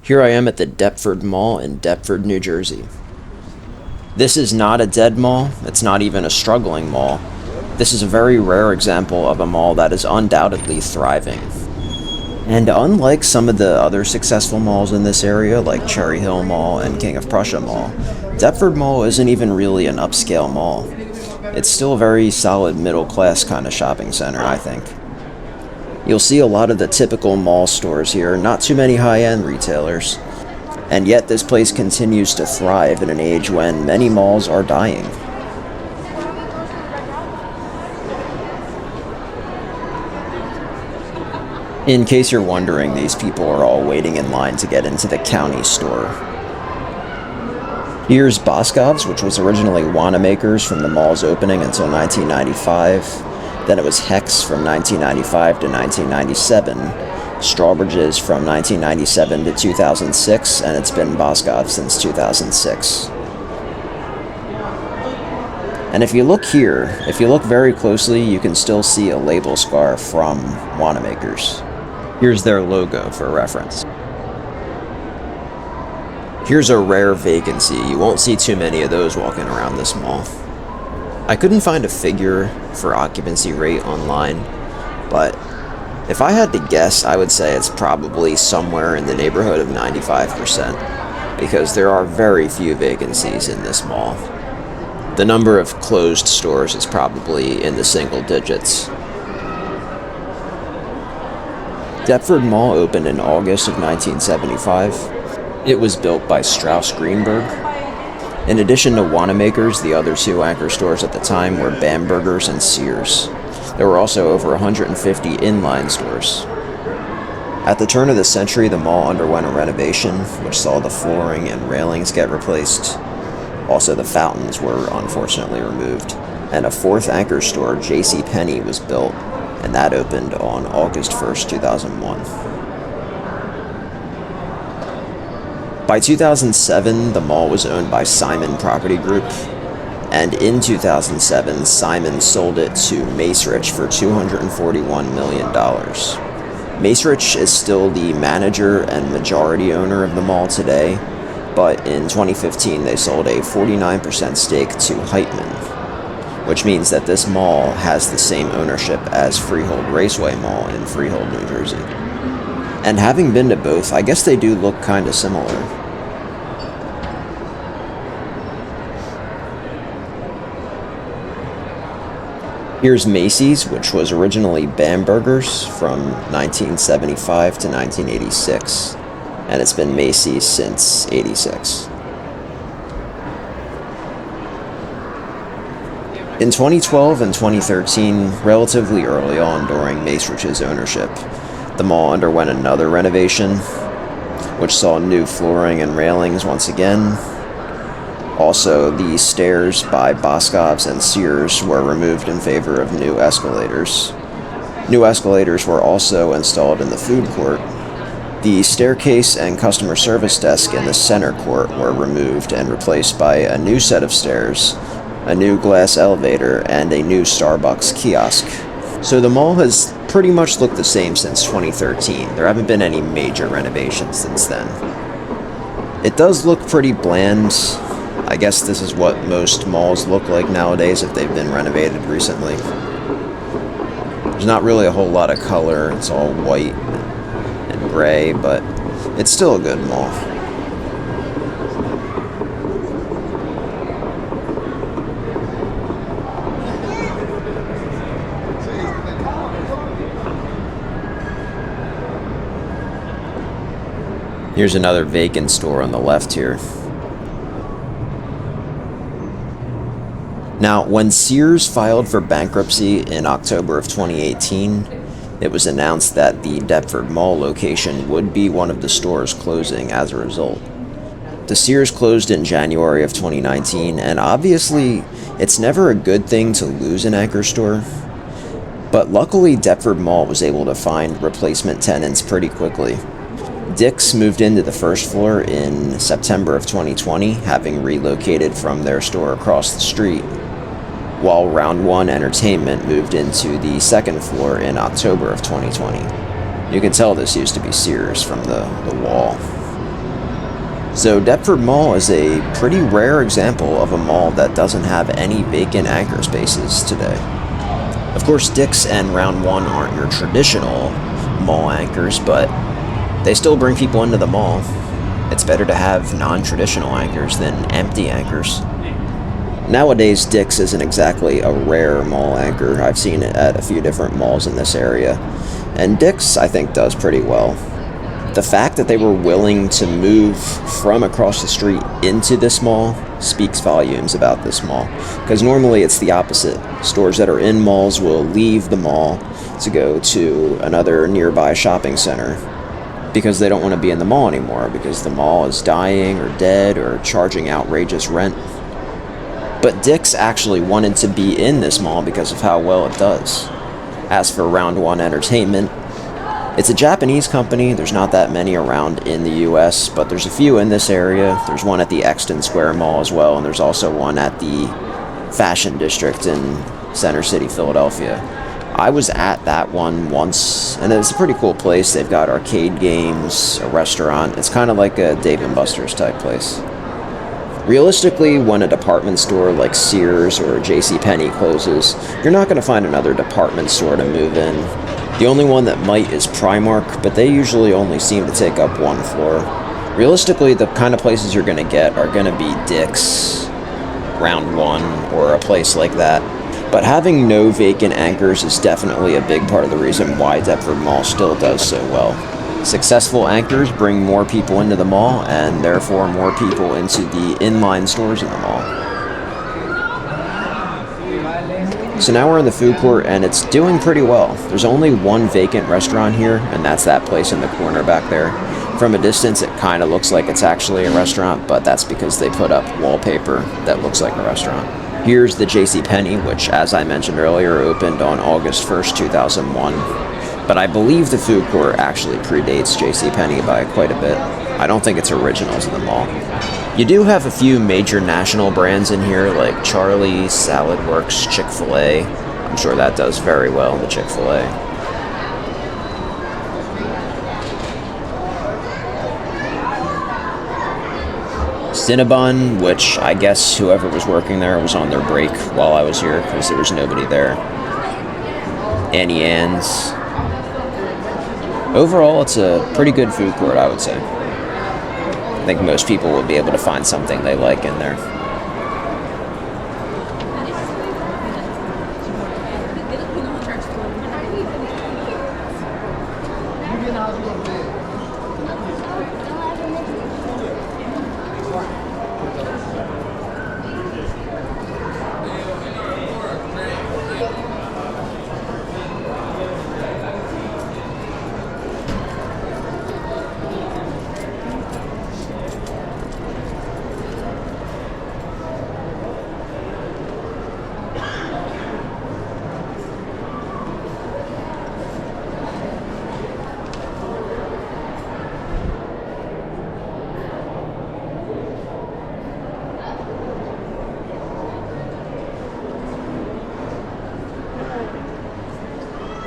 Here I am at the Deptford Mall in Deptford, New Jersey. This is not a dead mall, it's not even a struggling mall. This is a very rare example of a mall that is undoubtedly thriving. And unlike some of the other successful malls in this area, like Cherry Hill Mall and King of Prussia Mall, Deptford Mall isn't even really an upscale mall. It's still a very solid middle class kind of shopping center, I think. You'll see a lot of the typical mall stores here, not too many high-end retailers. And yet this place continues to thrive in an age when many malls are dying. In case you're wondering, these people are all waiting in line to get into the county store. Here's Boscov's, which was originally Wanamaker's from the mall's opening until 1995. Then it was Hecht's from 1995 to 1997, Strawbridge's from 1997 to 2006, and it's been Boscov since 2006. And if you look here, if you look very closely, you can still see a label scar from Wanamaker's. Here's their logo for reference. Here's a rare vacancy. You won't see too many of those walking around this mall. I couldn't find a figure for occupancy rate online, but if I had to guess, I would say it's probably somewhere in the neighborhood of 95%, because there are very few vacancies in this mall. The number of closed stores is probably in the single digits. Deptford Mall opened in August of 1975. It was built by Strauss Greenberg. In addition to Wanamaker's, the other two anchor stores at the time were Bamberger's and Sears. There were also over 150 inline stores. At the turn of the century, the mall underwent a renovation, which saw the flooring and railings get replaced. Also, the fountains were unfortunately removed. And a fourth anchor store, JCPenney, was built, and that opened on August 1st, 2001. By 2007, the mall was owned by Simon Property Group, and in 2007, Simon sold it to Macerich for $241 million. Macerich is still the manager and majority owner of the mall today, but in 2015, they sold a 49% stake to Heitman, which means that this mall has the same ownership as Freehold Raceway Mall in Freehold, New Jersey. And having been to both, I guess they do look kind of similar. Here's Macy's, which was originally Bamberger's from 1975 to 1986, and it's been Macy's since '86. In 2012 and 2013, relatively early on during Macerich's ownership, the mall underwent another renovation, which saw new flooring and railings once again. Also, the stairs by Boscov's and Sears were removed in favor of new escalators. New escalators were also installed in the food court. The staircase and customer service desk in the center court were removed and replaced by a new set of stairs, a new glass elevator, and a new Starbucks kiosk. So the mall has pretty much looked the same since 2013. There haven't been any major renovations since then. It does look pretty bland. I guess this is what most malls look like nowadays if they've been renovated recently. There's not really a whole lot of color. It's all white and gray, but it's still a good mall. Here's another vacant store on the left here. Now, when Sears filed for bankruptcy in October of 2018, it was announced that the Deptford Mall location would be one of the stores closing as a result. The Sears closed in January of 2019, and obviously, it's never a good thing to lose an anchor store. But luckily, Deptford Mall was able to find replacement tenants pretty quickly. Dick's moved into the first floor in September of 2020, having relocated from their store across the street, while Round One Entertainment moved into the second floor in October of 2020. You can tell this used to be Sears from the wall. So Deptford Mall is a pretty rare example of a mall that doesn't have any vacant anchor spaces today. Of course, Dick's and Round 1 aren't your traditional mall anchors, but they still bring people into the mall. It's better to have non-traditional anchors than empty anchors. Nowadays, Dick's isn't exactly a rare mall anchor. I've seen it at a few different malls in this area. And Dick's, I think, does pretty well. The fact that they were willing to move from across the street into this mall speaks volumes about this mall. Because normally it's the opposite. Stores that are in malls will leave the mall to go to another nearby shopping center because they don't want to be in the mall anymore, because the mall is dying or dead or charging outrageous rent. But Dick's actually wanted to be in this mall because of how well it does. As for Round 1 Entertainment, it's a Japanese company. There's not that many around in the US, but there's a few in this area. There's one at the Exton Square Mall as well, and there's also one at the Fashion District in Center City, Philadelphia. I was at that one once, and it's a pretty cool place. They've got arcade games, a restaurant. It's kind of like a Dave & Buster's type place. Realistically, when a department store like Sears or JCPenney closes, you're not going to find another department store to move in. The only one that might is Primark, but they usually only seem to take up one floor. Realistically, the kind of places you're going to get are going to be Dick's, Round 1, or a place like that. But having no vacant anchors is definitely a big part of the reason why Deptford Mall still does so well. Successful anchors bring more people into the mall, and therefore more people into the inline stores in the mall. So now we're in the food court, and it's doing pretty well. There's only one vacant restaurant here, and that's that place in the corner back there. From a distance, it kind of looks like it's actually a restaurant, but that's because they put up wallpaper that looks like a restaurant. Here's the JCPenney, which, as I mentioned earlier, opened on August 1st, 2001. But I believe the food court actually predates JCPenney by quite a bit. I don't think it's original to the mall. You do have a few major national brands in here, like Charlie's, Salad Works, Chick-fil-A. I'm sure that does very well, the Chick-fil-A. Cinnabon, which I guess whoever was working there was on their break while I was here because there was nobody there. Annie Ann's. Overall, it's a pretty good food court, I would say. I think most people will be able to find something they like in there.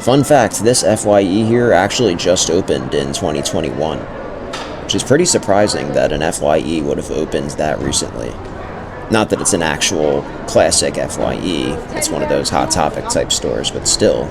Fun fact, this FYE here actually just opened in 2021, which is pretty surprising that an FYE would have opened that recently. Not that it's an actual classic FYE, it's one of those Hot Topic type stores, but still.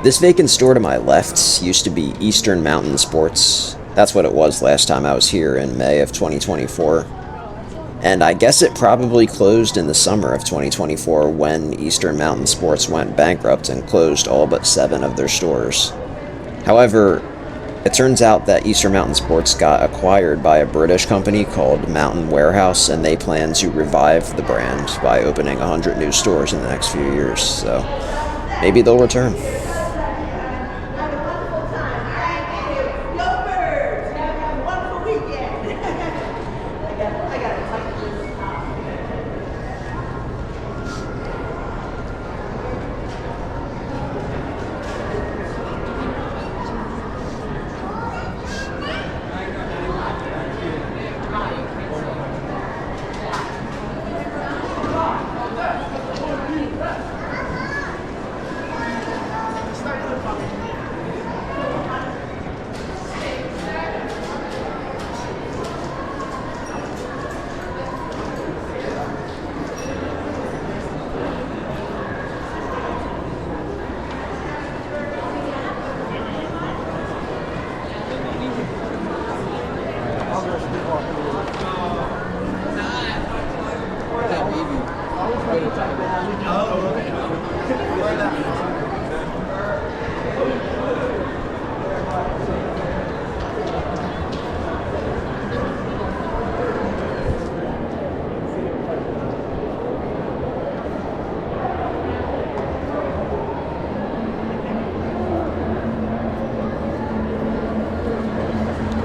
This vacant store to my left used to be Eastern Mountain Sports. That's what it was last time I was here in May of 2024. And I guess it probably closed in the summer of 2024 when Eastern Mountain Sports went bankrupt and closed all but 7 of their stores. However, It turns out that Eastern Mountain Sports got acquired by a British company called Mountain Warehouse, and they plan to revive the brand by opening 100 new stores in the next few years. So maybe they'll return.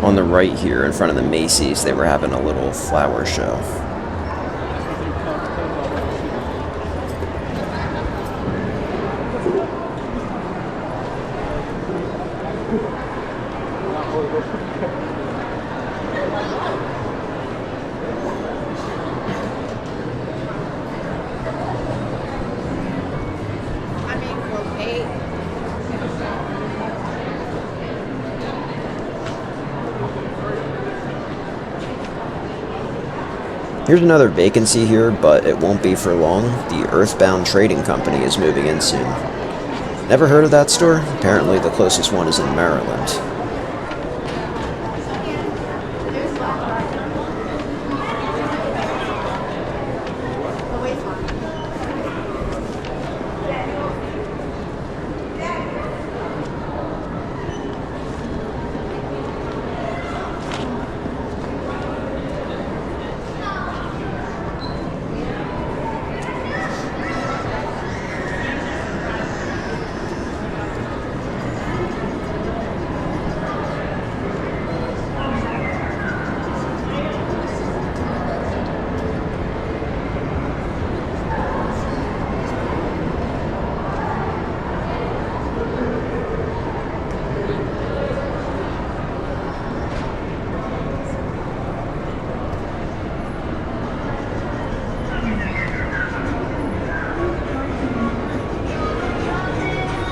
On the right here, in front of the Macy's, they were having a little flower show. Here's another vacancy here, but it won't be for long. The Earthbound Trading Company is moving in soon. Never heard of that store? Apparently the closest one is in Maryland.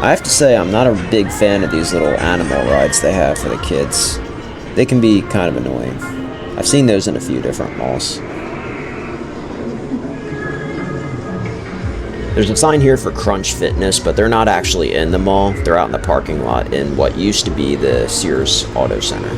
I have to say, I'm not a big fan of these little animal rides they have for the kids. They can be kind of annoying. I've seen those in a few different malls. There's a sign here for Crunch Fitness, but they're not actually in the mall. They're out in the parking lot in what used to be the Sears Auto Center.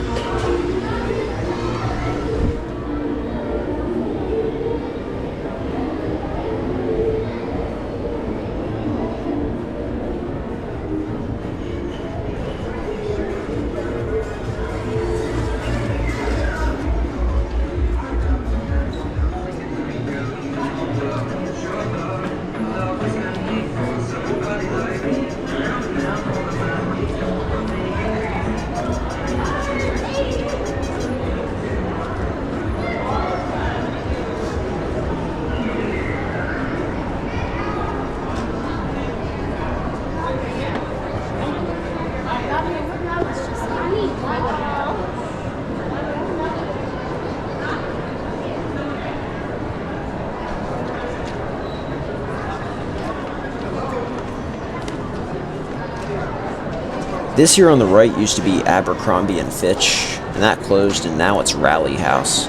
This here on the right used to be Abercrombie and Fitch, and that closed, and now it's Rally House.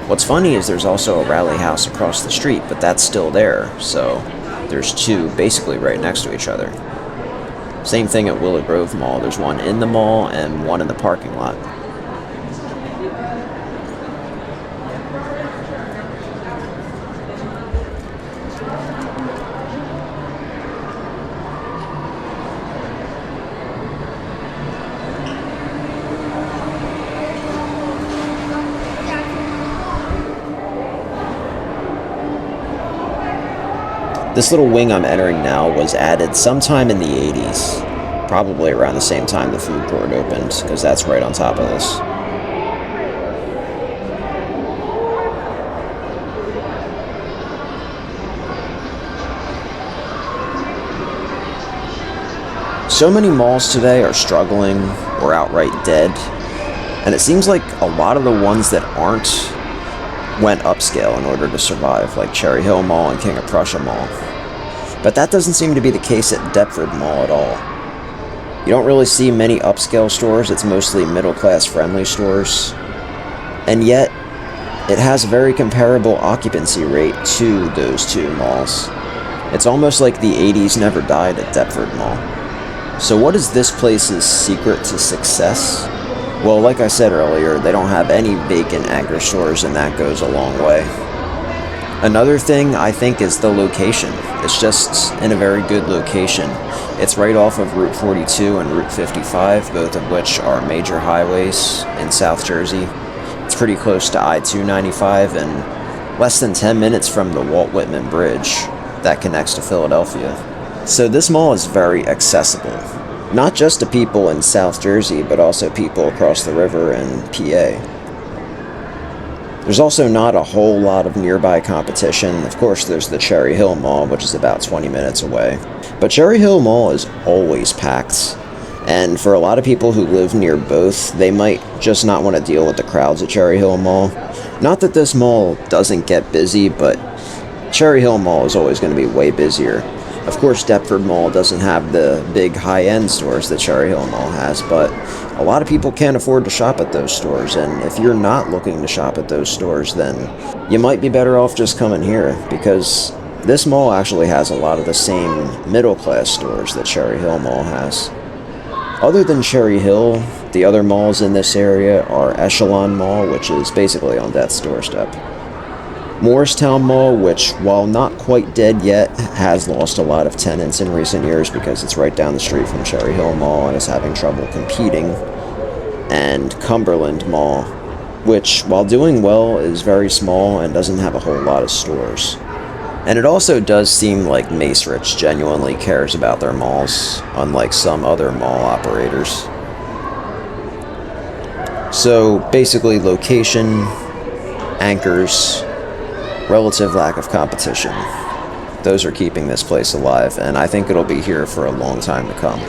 What's funny is there's also a Rally House across the street, but that's still there, so there's two basically right next to each other. Same thing at Willow Grove Mall. There's one in the mall and one in the parking lot. This little wing I'm entering now was added sometime in the 80s, probably around the same time the food court opened, because that's right on top of this. So many malls today are struggling or outright dead, and it seems like a lot of the ones that aren't went upscale in order to survive, like Cherry Hill Mall and King of Prussia Mall. But that doesn't seem to be the case at Deptford Mall at all. You don't really see many upscale stores, it's mostly middle-class friendly stores. And yet, it has a very comparable occupancy rate to those two malls. It's almost like the 80s never died at Deptford Mall. So what is this place's secret to success? Well, like I said earlier, they don't have any vacant anchor stores, and that goes a long way. Another thing I think is the location. It's just in a very good location. It's right off of Route 42 and Route 55, both of which are major highways in South Jersey. It's pretty close to I-295 and less than 10 minutes from the Walt Whitman Bridge that connects to Philadelphia. So this mall is very accessible. Not just to people in South Jersey, but also people across the river in PA. There's also not a whole lot of nearby competition. Of course, there's the Cherry Hill Mall, which is about 20 minutes away. But Cherry Hill Mall is always packed. And for a lot of people who live near both, they might just not want to deal with the crowds at Cherry Hill Mall. Not that this mall doesn't get busy, but Cherry Hill Mall is always going to be way busier. Of course, Deptford Mall doesn't have the big high-end stores that Cherry Hill Mall has, but a lot of people can't afford to shop at those stores, and if you're not looking to shop at those stores, then you might be better off just coming here, because this mall actually has a lot of the same middle-class stores that Cherry Hill Mall has. Other than Cherry Hill, the other malls in this area are Echelon Mall, which is basically on death's doorstep. Morristown Mall, which, while not quite dead yet, has lost a lot of tenants in recent years because it's right down the street from Cherry Hill Mall and is having trouble competing. And Cumberland Mall, which, while doing well, is very small and doesn't have a whole lot of stores. And it also does seem like Macerich genuinely cares about their malls, unlike some other mall operators. So, basically, location, anchors, relative lack of competition. Those are keeping this place alive, and I think it'll be here for a long time to come.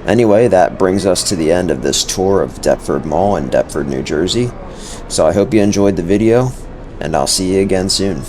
Anyway, that brings us to the end of this tour of Deptford Mall in Deptford, New Jersey. So I hope you enjoyed the video, and I'll see you again soon.